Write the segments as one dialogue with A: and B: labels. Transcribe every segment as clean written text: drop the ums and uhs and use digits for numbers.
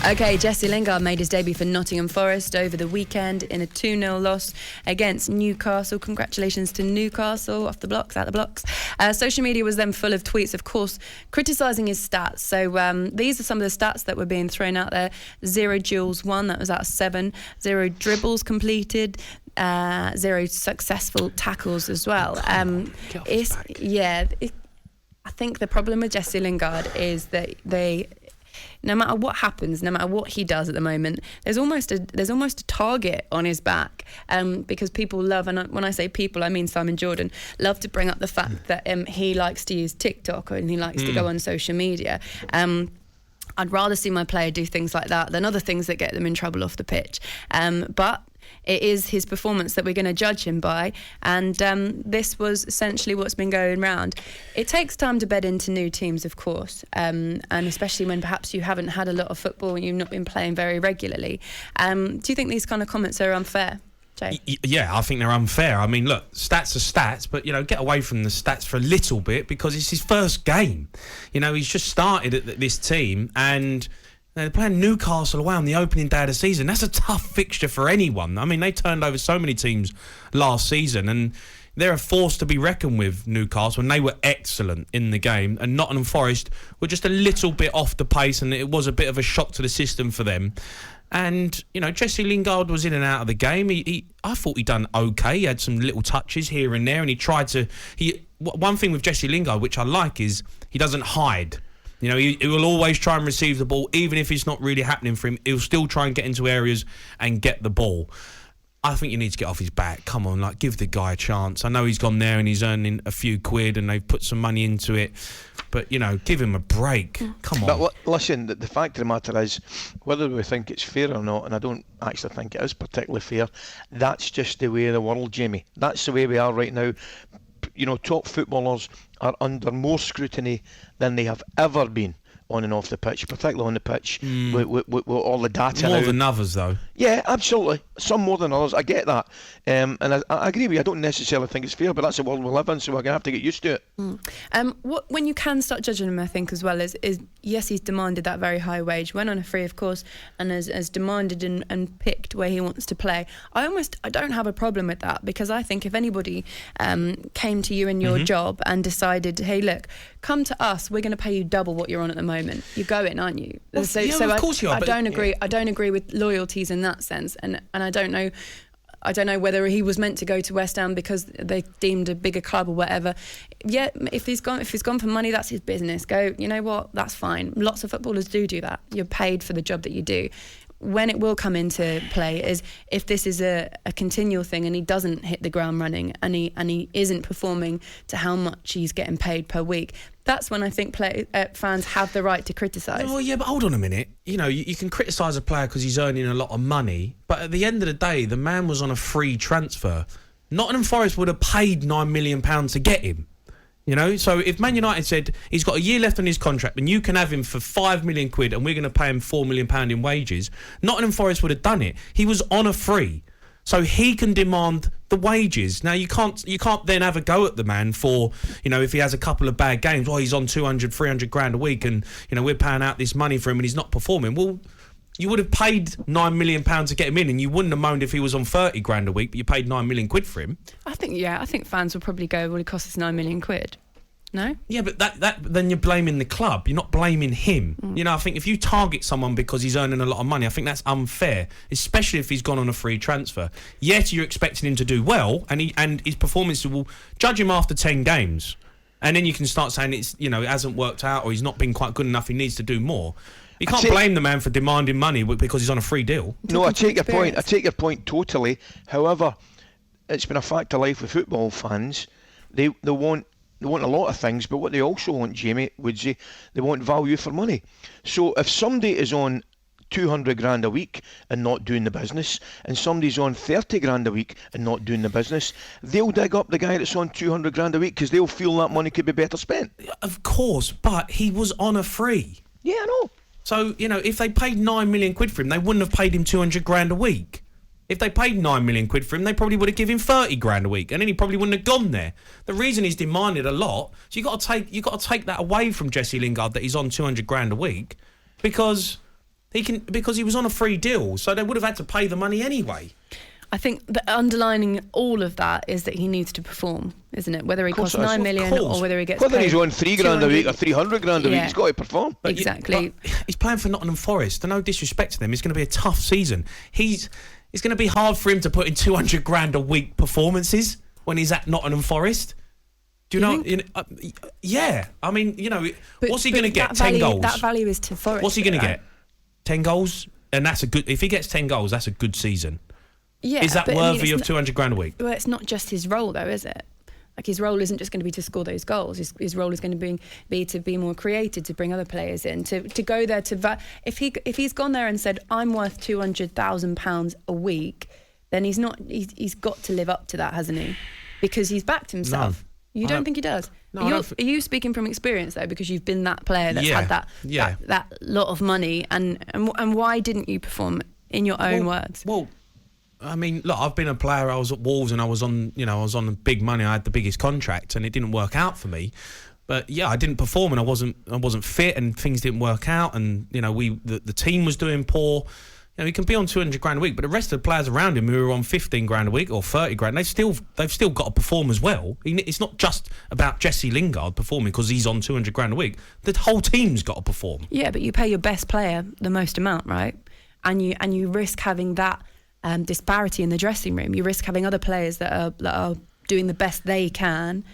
A: OK, Jesse Lingard made his debut for Nottingham Forest over the weekend in a 2-0 loss against Newcastle. Congratulations to Newcastle, off the blocks, out the blocks. Social media was then full of tweets, of course, criticising his stats. So these are some of the stats that were being thrown out there. 0 duels won, that was out of 7. 0 dribbles completed. 0 successful tackles as well. I think the problem with Jesse Lingard is that no matter what happens, no matter what he does at the moment, there's almost a target on his back, because people love, and when I say people, I mean Simon Jordan, love to bring up the fact that he likes to use TikTok and he likes to go on social media. I'd rather see my player do things like that than other things that get them in trouble off the pitch. But it is his performance that we're going to judge him by, and this was essentially what's been going round. It takes time to bed into new teams, of course, and especially when perhaps you haven't had a lot of football and you've not been playing very regularly. Do you think these kind of comments are unfair, Jay?
B: Yeah, I think they're unfair. I mean, look, stats are stats, but, get away from the stats for a little bit, because it's his first game. He's just started at this team, and they're playing Newcastle away on the opening day of the season. That's a tough fixture for anyone. I mean, they turned over so many teams last season, and they're a force to be reckoned with, Newcastle, and they were excellent in the game. And Nottingham Forest were just a little bit off the pace, and it was a bit of a shock to the system for them. And, Jesse Lingard was in and out of the game. I thought he'd done okay. He had some little touches here and there, and he tried to... One thing with Jesse Lingard, which I like, is he doesn't hide. He will always try and receive the ball, even if it's not really happening for him. He'll still try and get into areas and get the ball. I think you need to get off his back. Come on, give the guy a chance. I know he's gone there and he's earning a few quid and they've put some money into it. But, give him a break. Come on.
C: But listen, the fact of the matter is, whether we think it's fair or not, and I don't actually think it is particularly fair, that's just the way of the world, Jamie. That's the way we are right now. Top footballers are under more scrutiny than they have ever been on and off the pitch, particularly on the pitch with all the data.
B: More than others, though.
C: Yeah, absolutely. Some more than others. I get that. And I agree with you. I don't necessarily think it's fair, but that's the world we live in, so we're going to have to get used to it.
A: When you can start judging him, I think, as well, is yes, he's demanded that very high wage, went on a free, of course, and has demanded and picked where he wants to play. I don't have a problem with that, because I think if anybody came to you in your job and decided, hey, look, come to us, we're going to pay you double what you're on at the moment, you're going, aren't you?
B: Well, of course you are.
A: I don't agree. I don't agree with loyalties in that sense, and I don't know whether he was meant to go to West Ham because they deemed a bigger club or whatever. Yeah, if he's gone for money, that's his business. Go, you know what? That's fine. Lots of footballers do that. You're paid for the job that you do. When it will come into play is if this is a continual thing and he doesn't hit the ground running and he isn't performing to how much he's getting paid per week. That's when I think fans have the right to criticise.
B: Oh, yeah, but hold on a minute. You can criticise a player because he's earning a lot of money, but at the end of the day, the man was on a free transfer. Nottingham Forest would have paid £9 million to get him. So if Man United said he's got a year left on his contract and you can have him for £5 million and we're going to pay him £4 million in wages, Nottingham Forest would have done it. He was on a free, so he can demand the wages. Now you can't then have a go at the man for if he has a couple of bad games. Oh, he's on 200, 300 grand a week, and we're paying out this money for him and he's not performing. Well, you would have paid £9 million to get him in, and you wouldn't have moaned if he was on 30 grand a week, but you paid £9 million for him.
A: I think fans would probably go, well, it costs us £9 million. No?
B: Yeah, but that then you're blaming the club. You're not blaming him. I think if you target someone because he's earning a lot of money, I think that's unfair, especially if he's gone on a free transfer. Yet you're expecting him to do well, and his performance will judge him after 10 games. And then you can start saying it hasn't worked out, or he's not been quite good enough, he needs to do more. You can't blame the man for demanding money because he's on a free deal.
C: No, I take your point. I take your point totally. However, it's been a fact of life with football fans. They want a lot of things, but what they also want, Jamie, Woodsy, they want value for money. So if somebody is on 200 grand a week and not doing the business, and somebody's on 30 grand a week and not doing the business, they'll dig up the guy that's on 200 grand a week because they'll feel that money could be better spent.
B: Of course, but he was on a free.
C: Yeah, I know.
B: So, if they paid £9 million for him, they wouldn't have paid him 200 grand a week. If they paid £9 million for him, they probably would have given him 30 grand a week, and then he probably wouldn't have gone there. The reason he's demanded a lot, so you got to take that away from Jesse Lingard, that he's on 200 grand a week, because He can, because he was on a free deal, so they would have had to pay the money anyway.
A: I think the underlining all of that is that he needs to perform, isn't it? Whether he costs 9 million or whether he gets
C: whether
A: paid
C: he's on $3,000 a week or 300 grand a week,
A: Yeah.
C: he's got to perform.
B: But
A: Exactly.
B: but he's playing for Nottingham Forest. No disrespect to them, it's going to be a tough season. It's going to be hard for him to put in 200 grand a week performances when he's at Nottingham Forest. Do you know? Yeah. I mean, what's he going to get? 10 goals.
A: That value is to Forest.
B: What's he going to get? 10 goals, and that's a good. If he gets 10 goals, that's a good season.
A: Yeah,
B: Is that
A: but,
B: worthy
A: it's
B: of 200 grand a week?
A: Well, it's not just his role, though, is it? Like, his role isn't just going to be to score those goals. His role is going to be to be more creative, to bring other players in, to go there if he's gone there and said, I'm worth £200,000 a week, then he's got to live up to that, hasn't he? Because he's backed himself.
B: No,
A: you don't think he does?
B: No,
A: Are you speaking from experience, though, because you've been that player that's had that lot of money, and why didn't you perform in your own words?
B: Well, I mean, look, I've been a player. I was at Wolves and I was on big money. I had the biggest contract, and it didn't work out for me. But yeah, I didn't perform, and I wasn't fit, and things didn't work out. And the team was doing poor. He can be on 200 grand a week, but the rest of the players around him who are on 15 grand a week or 30 grand, they've still got to perform as well. It's not just about Jesse Lingard performing because he's on 200 grand a week. The whole team's got to perform.
A: Yeah, but you pay your best player the most amount, right? And you risk having that disparity in the dressing room. You risk having other players that are doing the best they can,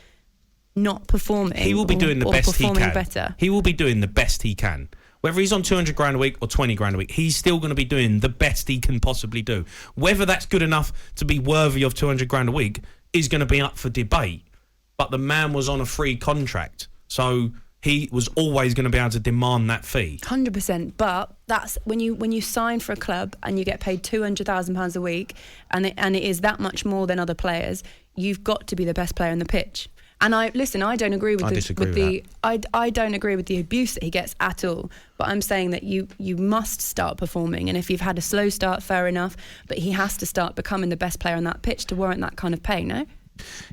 A: not performing.
B: He will be doing the best he can.
A: Better.
B: He will be doing the best he can. Whether he's on 200 grand a week or 20 grand a week, he's still going to be doing the best he can possibly do. Whether that's good enough to be worthy of 200 grand a week is going to be up for debate. But the man was on a free contract, so he was always going to be able to demand that fee.
A: 100%. But that's when you sign for a club and you get paid £200,000 a week, and it is that much more than other players. You've got to be the best player on the pitch. And I don't agree with I don't agree with the abuse that he gets at all. But I'm saying that you must start performing, and if you've had a slow start, fair enough. But he has to start becoming the best player on that pitch to warrant that kind of pay. No.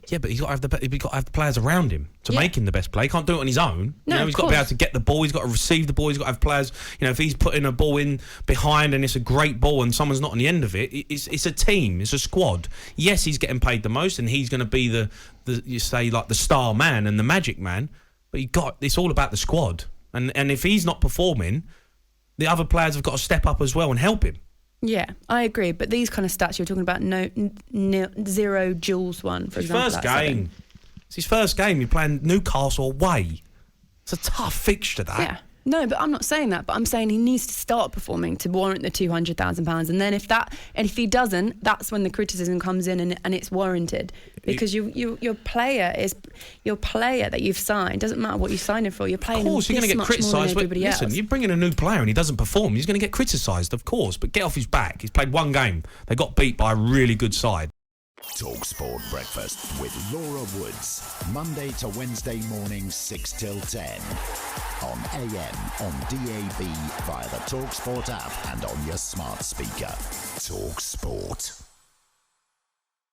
B: Yeah, but he's got to have the players around him to make him the best player. He can't do it on his own.
A: No,
B: he's got to be able to get the ball. He's got to receive the ball. He's got to have players. If he's putting a ball in behind and it's a great ball and someone's not on the end of it, it's a team. It's a squad. Yes, he's getting paid the most and he's going to be the star man and the magic man. But it's all about the squad. And if he's not performing, the other players have got to step up as well and help him.
A: Yeah, I agree. But these kind of stats you're talking about, zero Jules one, for example.
B: First game. It's his first game. You're playing Newcastle away. It's a tough fixture, that.
A: Yeah. No, but I'm not saying that. But I'm saying he needs to start performing to warrant the £200,000. And then if he doesn't, that's when the criticism comes in and it's warranted. Because your player that you've signed, doesn't matter what you signed him for, you're playing.
B: Of course, you're going to get criticised. Listen, you bring in a new player and he doesn't perform, he's going to get criticised, of course. But get off his back. He's played one game. They got beat by a really good side.
D: talkSPORT Breakfast with Laura Woods. Monday to Wednesday morning 6 till 10. On AM, on DAB, via the talkSPORT app and on your smart speaker. talkSPORT.